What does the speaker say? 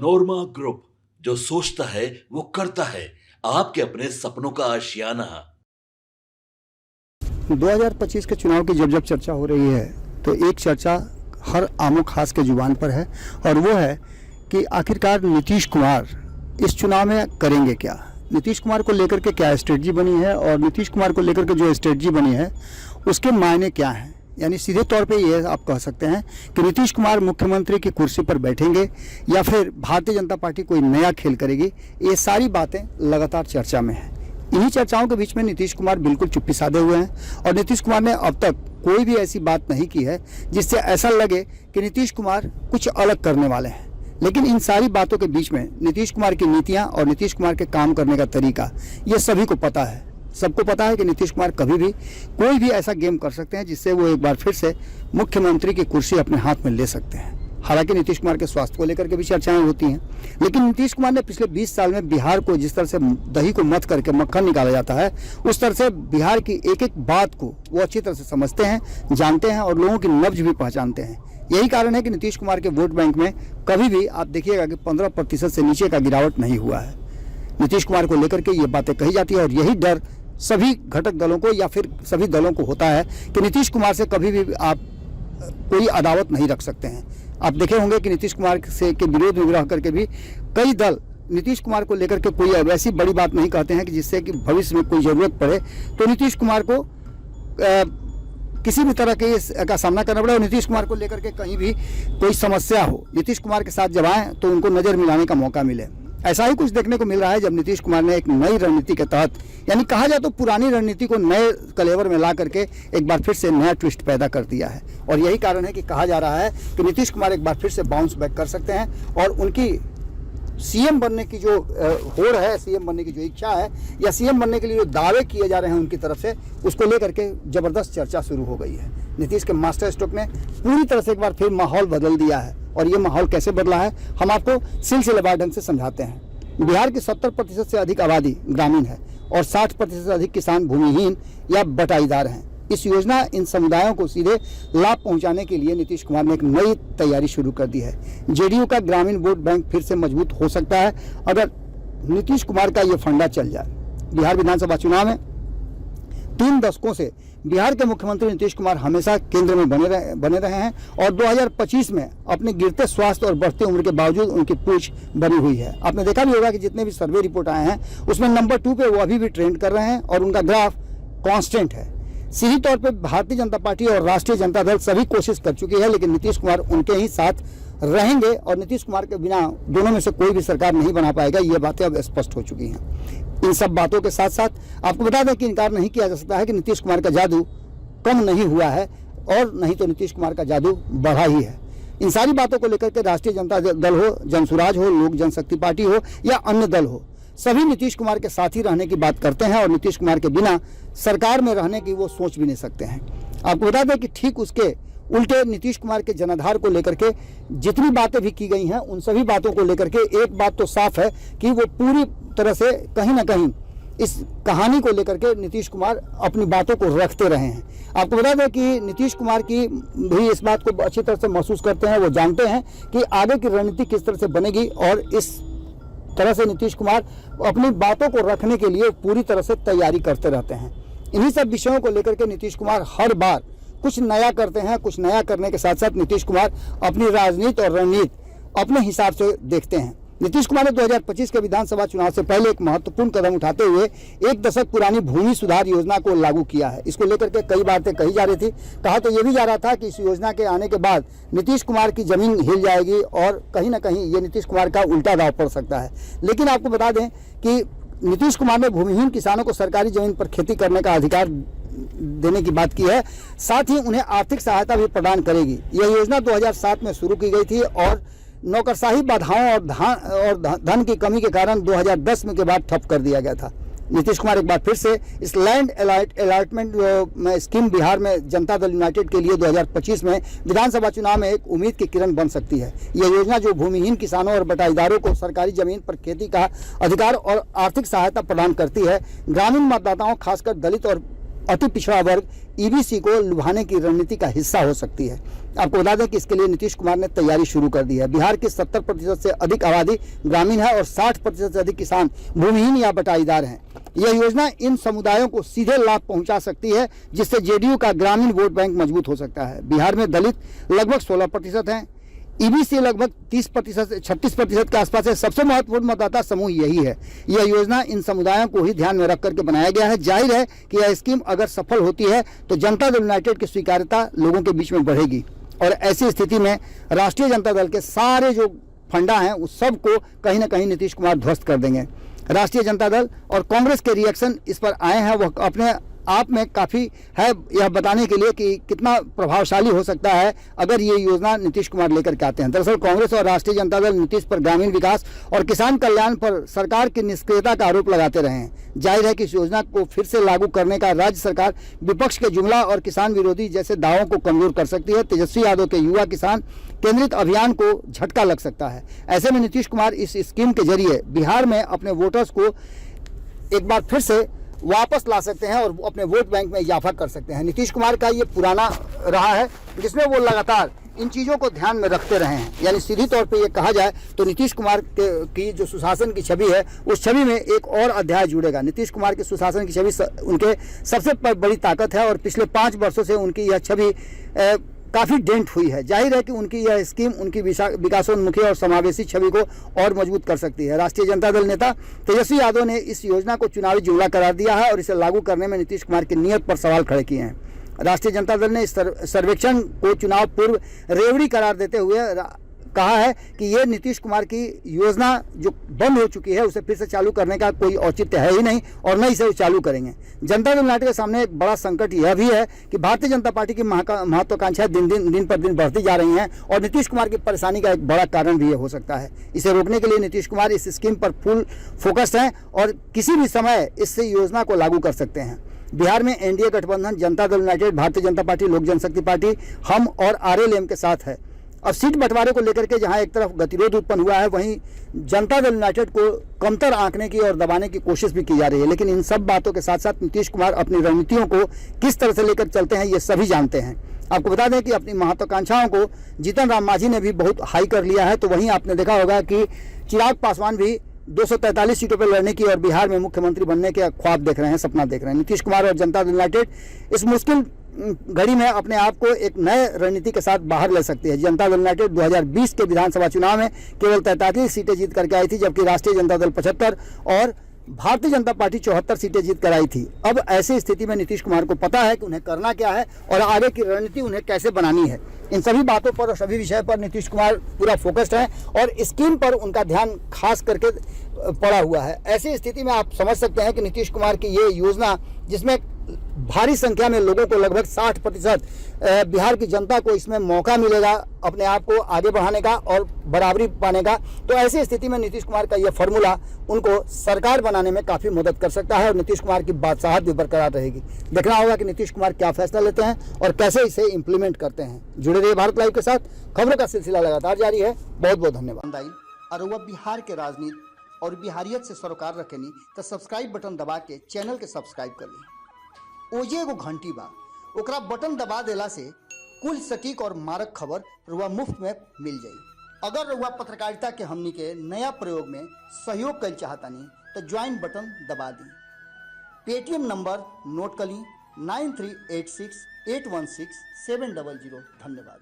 नोरमा group, जो सोचता है वो करता है। आपके अपने सपनों का आशियाना। 2025 के चुनाव की जब चर्चा हो रही है तो एक चर्चा हर आमो खास के जुबान पर है और वो है कि आखिरकार नीतीश कुमार इस चुनाव में करेंगे क्या। नीतीश कुमार को लेकर के क्या स्ट्रेटजी बनी है और नीतीश कुमार को लेकर के जो स्ट्रेटजी बनी है उसके मायने क्या हैं। यानी सीधे तौर पे ये आप कह सकते हैं कि नीतीश कुमार मुख्यमंत्री की कुर्सी पर बैठेंगे या फिर भारतीय जनता पार्टी कोई नया खेल करेगी। ये सारी बातें लगातार चर्चा में हैं। इन्हीं चर्चाओं के बीच में नीतीश कुमार बिल्कुल चुप्पी साधे हुए हैं और नीतीश कुमार ने अब तक कोई भी ऐसी बात नहीं की है जिससे ऐसा लगे कि नीतीश कुमार कुछ अलग करने वाले हैं। लेकिन इन सारी बातों के बीच में नीतीश कुमार की नीतियां और नीतीश कुमार के काम करने का तरीका ये सभी को पता है। सबको पता है कि नीतीश कुमार कभी भी कोई भी ऐसा गेम कर सकते हैं जिससे वो एक बार फिर से मुख्यमंत्री की कुर्सी अपने हाथ में ले सकते हैं। हालांकि नीतीश कुमार के स्वास्थ्य को लेकर के भी चर्चाएं होती हैं, लेकिन नीतीश कुमार ने पिछले 20 साल में बिहार को जिस तरह से दही को मथ करके मक्खन निकाला जाता है उस तरह से बिहार की एक एक बात को वो अच्छी तरह से समझते हैं, जानते हैं और लोगों की नब्ज भी पहचानते हैं। यही कारण है कि नीतीश कुमार के वोट बैंक में कभी भी आप देखिएगा कि 15% से नीचे का गिरावट नहीं हुआ है। नीतीश कुमार को लेकर के ये बातें कही जाती है और यही डर सभी घटक दलों को या फिर सभी दलों को होता है कि नीतीश कुमार से कभी भी आप कोई अदावत नहीं रख सकते हैं। आप देखे होंगे कि नीतीश कुमार से के विरोध में रह करके भी कई दल नीतीश कुमार को लेकर के कोई ऐसी बड़ी बात नहीं कहते हैं कि जिससे कि भविष्य में कोई ज़रूरत पड़े तो नीतीश कुमार को किसी भी तरह के का सामना करना पड़े और नीतीश कुमार को लेकर के कहीं भी कोई समस्या हो नीतीश कुमार के साथ जब आएँ तो उनको नज़र मिलाने का मौका मिले। ऐसा ही कुछ देखने को मिल रहा है जब नीतीश कुमार ने एक नई रणनीति के तहत, यानी कहा जाए तो पुरानी रणनीति को नए कलेवर में ला करके एक बार फिर से नया ट्विस्ट पैदा कर दिया है। और यही कारण है कि कहा जा रहा है कि नीतीश कुमार एक बार फिर से बाउंस बैक कर सकते हैं और उनकी सीएम बनने की जो होड़ है, सीएम बनने की जो इच्छा है या सीएम बनने के लिए जो दावे किए जा रहे हैं उनकी तरफ से, उसको लेकर के जबरदस्त चर्चा शुरू हो गई है। नीतीश के मास्टर स्ट्रोक ने पूरी तरह से एक बार फिर माहौल बदल दिया है और ये माहौल कैसे बदला है हम आपको सिलसिलेवार ढंग से समझाते हैं। बिहार की 70% से अधिक आबादी ग्रामीण है और 60% से अधिक किसान भूमिहीन या बटाईदार हैं। इस योजना इन समुदायों को सीधे लाभ पहुंचाने के लिए नीतीश कुमार ने एक नई तैयारी शुरू कर दी है। जेडीयू का ग्रामीण वोट बैंक फिर से मजबूत हो सकता है अगर नीतीश कुमार का ये फंडा चल जाए। बिहार विधानसभा चुनाव में 3 दशकों से बिहार के मुख्यमंत्री नीतीश कुमार हमेशा केंद्र में बने रहे हैं और 2025 में अपने गिरते स्वास्थ्य और बढ़ती उम्र के बावजूद उनकी पूछ बनी हुई है। आपने देखा भी होगा कि जितने भी सर्वे रिपोर्ट आए हैं उसमें नंबर 2 पे वो अभी भी ट्रेंड कर रहे हैं और उनका ग्राफ कांस्टेंट है। सीधी तौर पे भारतीय जनता पार्टी और राष्ट्रीय जनता दल सभी कोशिश कर चुकी है, लेकिन नीतीश कुमार उनके ही साथ रहेंगे और नीतीश कुमार के बिना दोनों में से कोई भी सरकार नहीं बना पाएगा। ये बातें अब स्पष्ट हो चुकी हैं। इन सब बातों के साथ साथ आपको बता दें कि इनकार नहीं किया जा सकता है कि नीतीश कुमार का जादू कम नहीं हुआ है और नहीं तो नीतीश कुमार का जादू बढ़ा ही है। इन सारी बातों को लेकर के राष्ट्रीय जनता दल हो, जनसुराज हो, लोक जनशक्ति पार्टी हो या अन्य दल हो, सभी नीतीश कुमार के साथ ही रहने की बात करते हैं और नीतीश कुमार के बिना सरकार में रहने की वो सोच भी नहीं सकते हैं। आपको बता दें कि ठीक उसके उल्टे नीतीश कुमार के जनाधार को लेकर के जितनी बातें भी की गई हैं उन सभी बातों को लेकर के एक बात तो साफ है कि वो पूरी तरह से कहीं ना कहीं इस कहानी को लेकर के नीतीश कुमार अपनी बातों को रखते रहे हैं। आपको बता दें कि नीतीश कुमार की भी इस बात को अच्छी तरह से महसूस करते हैं, वो जानते हैं कि आगे की रणनीति किस तरह से बनेगी और इस तरह से नीतीश कुमार अपनी बातों को रखने के लिए पूरी तरह से तैयारी करते रहते हैं। इन्हीं सब विषयों को लेकर के नीतीश कुमार हर बार कुछ नया करते हैं। कुछ नया करने के साथ साथ नीतीश कुमार अपनी राजनीति और रणनीति अपने हिसाब से देखते हैं। नीतीश कुमार ने 2025 के विधानसभा चुनाव से पहले एक महत्वपूर्ण कदम उठाते हुए 1 दशक पुरानी भूमि सुधार योजना को लागू किया है। इसको लेकर के कई बातें कही जा रही थी। कहा तो ये भी जा रहा था कि इस योजना के आने के बाद नीतीश कुमार की जमीन हिल जाएगी और कहीं ना कहीं ये नीतीश कुमार का उल्टा दाव पड़ सकता है। लेकिन आपको बता दें कि नीतीश कुमार ने भूमिहीन किसानों को सरकारी जमीन पर खेती करने का अधिकार देने की बात की है, साथ ही उन्हें आर्थिक सहायता भी प्रदान करेगी। यह योजना 2007 में शुरू की गई थी और नौकरशाही बाधाओं और धन की कमी के कारण 2010 में के बाद ठप कर दिया गया था। नीतीश कुमार एक बार फिर से इस लैंड अलॉटमेंट स्कीम बिहार में जनता दल यूनाइटेड के लिए 2025 में विधानसभा चुनाव में एक उम्मीद की किरण बन सकती है। यह योजना जो भूमिहीन किसानों और बटाईदारों को सरकारी जमीन पर खेती का अधिकार और आर्थिक सहायता प्रदान करती है, ग्रामीण मतदाताओं खासकर दलित और अति पिछड़ा वर्ग ईबीसी को लुभाने की रणनीति का हिस्सा हो सकती है। आपको बता दें कि इसके लिए नीतीश कुमार ने तैयारी शुरू कर दी है। बिहार की 70% से अधिक आबादी ग्रामीण है और 60% से अधिक किसान भूमिहीन या बटाईदार हैं। यह योजना इन समुदायों को सीधे लाभ पहुंचा सकती है, जिससे जेडीयू का ग्रामीण वोट बैंक मजबूत हो सकता है। बिहार में दलित लगभग 16% हैं, ईबीसी लगभग 30% से 36% के आसपास है। सबसे महत्वपूर्ण मतदाता समूह यही है। यह योजना इन समुदायों को ही ध्यान में रख करके बनाया गया है। जाहिर है कि यह स्कीम अगर सफल होती है तो जनता दल यूनाइटेड की स्वीकार्यता लोगों के बीच में बढ़ेगी और ऐसी स्थिति में राष्ट्रीय जनता दल के सारे जो फंडा हैं उस सब को कहीं ना कहीं नीतीश कुमार ध्वस्त कर देंगे। राष्ट्रीय जनता दल और कांग्रेस के रिएक्शन इस पर आए हैं, वह अपने आप में काफ़ी है यह बताने के लिए कि कितना प्रभावशाली हो सकता है अगर ये योजना नीतीश कुमार लेकर के आते हैं। दरअसल कांग्रेस और राष्ट्रीय जनता दल नीतीश पर ग्रामीण विकास और किसान कल्याण पर सरकार की निष्क्रियता का आरोप लगाते रहे हैं। जाहिर है कि इस योजना को फिर से लागू करने का राज्य सरकार विपक्ष के जुमला और किसान विरोधी जैसे दावों को कमजोर कर सकती है। तेजस्वी यादव के युवा किसान केंद्रित अभियान को झटका लग सकता है। ऐसे में नीतीश कुमार इस स्कीम के जरिए बिहार में अपने वोटर्स को एक बार फिर से वापस ला सकते हैं और अपने वोट बैंक में इजाफा कर सकते हैं। नीतीश कुमार का ये पुराना रहा है जिसमें वो लगातार इन चीज़ों को ध्यान में रखते रहे हैं। यानी सीधी तौर पे ये कहा जाए तो नीतीश कुमार की जो सुशासन की छवि है उस छवि में एक और अध्याय जुड़ेगा। नीतीश कुमार की सुशासन की छवि उनके सबसे बड़ी ताकत है और पिछले 5 वर्षों से उनकी यह छवि काफ़ी डेंट हुई है। जाहिर है कि उनकी यह स्कीम उनकी विकासोन्मुखी और समावेशी छवि को और मजबूत कर सकती है। राष्ट्रीय जनता दल नेता तेजस्वी यादव ने इस योजना को चुनावी जुमला करार दिया है और इसे लागू करने में नीतीश कुमार की नीयत पर सवाल खड़े किए हैं। राष्ट्रीय जनता दल ने इस सर्वेक्षण को चुनाव पूर्व रेवड़ी करार देते हुए कहा है कि ये नीतीश कुमार की योजना जो बंद हो चुकी है उसे फिर से चालू करने का कोई औचित्य है ही नहीं और न इसे वो चालू करेंगे। जनता दल यूनाइटेड के सामने एक बड़ा संकट यह भी है कि भारतीय जनता पार्टी की महत्वाकांक्षाएं दिन पर दिन बढ़ती जा रही हैं और नीतीश कुमार की परेशानी का एक बड़ा कारण भी ये हो सकता है। इसे रोकने के लिए नीतीश कुमार इस स्कीम पर फुल फोकस्ड हैं और किसी भी समय इस योजना को लागू कर सकते हैं। बिहार में एनडीए गठबंधन जनता दल यूनाइटेड, भारतीय जनता पार्टी, लोक जनशक्ति पार्टी, हम और आरएलएम के साथ है। अब सीट बंटवारे को लेकर के जहां एक तरफ गतिरोध उत्पन्न हुआ है वहीं जनता दल यूनाइटेड को कमतर आंकने की और दबाने की कोशिश भी की जा रही है। लेकिन इन सब बातों के साथ साथ नीतीश कुमार अपनी रणनीतियों को किस तरह से लेकर चलते हैं ये सभी जानते हैं। आपको बता दें कि अपनी महत्वाकांक्षाओं को जीतन राम मांझी ने भी बहुत हाई कर लिया है। तो वहीं आपने देखा होगा कि चिराग पासवान भी 243 सीटों पर लड़ने की और बिहार में मुख्यमंत्री बनने के ख्वाब देख रहे हैं, सपना देख रहे हैं। नीतीश कुमार और जनता दल यूनाइटेड इस मुश्किल घड़ी में अपने आप को एक नए रणनीति के साथ बाहर ले सकती है। जनता दल यूनाइटेड 2020 के विधानसभा चुनाव में केवल 43 सीटें जीत करके आई थी, जबकि राष्ट्रीय जनता दल 75 और भारतीय जनता पार्टी 74 सीटें जीत कर आई थी। अब ऐसी स्थिति में नीतीश कुमार को पता है कि उन्हें करना क्या है और आगे की रणनीति उन्हें कैसे बनानी है। इन सभी बातों पर और सभी विषय पर नीतीश कुमार पूरा फोकस्ड है और स्कीम पर उनका ध्यान खास करके पड़ा हुआ है। ऐसी स्थिति में आप समझ सकते हैं कि नीतीश कुमार की ये योजना, जिसमें भारी संख्या में लोगों को लगभग 60% बिहार की जनता को इसमें मौका मिलेगा अपने आप को आगे बढ़ाने का और बराबरी पाने का, तो ऐसी स्थिति में नीतीश कुमार का यह फॉर्मूला उनको सरकार बनाने में काफ़ी मदद कर सकता है और नीतीश कुमार की बादशाहत भी बरकरार रहेगी। देखना होगा कि नीतीश कुमार क्या फैसला लेते हैं और कैसे इसे इम्प्लीमेंट करते हैं। जुड़े रहिए भारत लाइव के साथ, खबरों का सिलसिला लगातार जारी है। बहुत बहुत धन्यवाद। और वह बिहार के राजनीति और बिहारियत से सरोकार रखेनी तो सब्सक्राइब बटन दबा के चैनल के सब्सक्राइब कर ली। ओजे एगो घंटी बा, ओकरा बटन दबा देला से कुल सटीक और मारक खबर रुआ मुफ्त में मिल जाई। अगर रुआ पत्रकारिता के हमनी के नया प्रयोग में सहयोग कर चाहतानी तो ज्वाइन बटन दबा दी। पेटीएम नंबर नोट कर ली 9386816700। धन्यवाद।